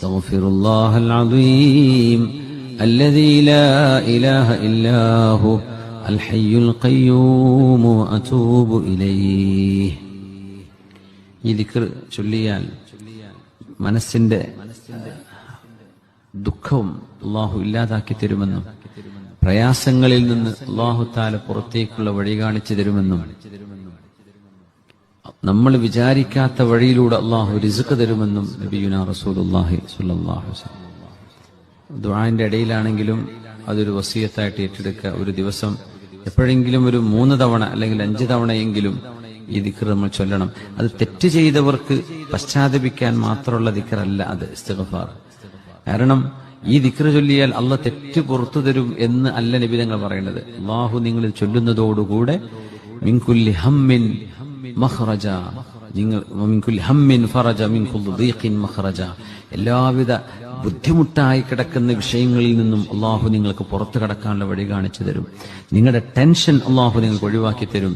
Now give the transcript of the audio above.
അസ്തഗ്ഫിറുല്ലാഹൽ അദീം الذي لا إله إلا هو الحي القيوم وأتوب إليه. ഈ ദിക്ർ ചൊല്ലിയാൽ മനസ്സിന്റെ ദുഃഖവും അല്ലാഹു ഇല്ലാതാക്കി തരുമെന്നും പ്രയാസങ്ങളിൽ നിന്ന് അല്ലാഹു തആല പുറത്തേക്കുള്ള വഴി കാണിച്ചു തരുമെന്നും നമ്മൾ വിചാരിക്കാത്ത വഴിയിലൂടെ അല്ലാഹു റിസ്ക് തരുമെന്നും നബിയുനാ റസൂലുള്ളാഹി സ്വല്ലല്ലാഹു അലൈഹി വസല്ലം. ദുആന്റെ ഇടയിലാണെങ്കിലും അതൊരു വസിയത്തായിട്ട് ഏറ്റെടുക്കുക. ഒരു ദിവസം എപ്പോഴെങ്കിലും ഒരു 3 തവണ അല്ലെങ്കിൽ 5 തവണയെങ്കിലും ഈ ദിക്ർ നമ്മൾ ചൊല്ലണം. അത് തെറ്റ് ചെയ്തവർക്ക് പശ്ചാത്തപിക്കാൻ മാത്രമുള്ള ദിക്റല്ല അത് ഇസ്തിഗ്ഫാർ. കാരണം ഈ ദിക്ർ ചൊല്ലിയാൽ അള്ളാഹ് തെറ്റ് പുറത്തു തരും എന്ന് അല്ല നബി തങ്ങൾ പറയുന്നത്. അല്ലാഹു നിങ്ങൾ ചൊല്ലുന്നതോടുകൂടെ മിൻ കുല്ലി ഹമ്മിൻ മഖ്റജ, നിങ്ങൾ മിൻ കുല്ലി ഹമ്മിൻ ഫറജ മിൻ കുല്ലി ദീഖിൻ മഖ്റജ, എല്ലാവിധ ബുദ്ധിമുട്ടായി കിടക്കുന്ന വിഷയങ്ങളിൽ നിന്നും അള്ളാഹു നിങ്ങൾക്ക് പുറത്തു കടക്കാനുള്ള വഴി കാണിച്ചു തരും. നിങ്ങളുടെ ടെൻഷൻ അള്ളാഹു നിങ്ങൾക്ക് ഒഴിവാക്കി തരും.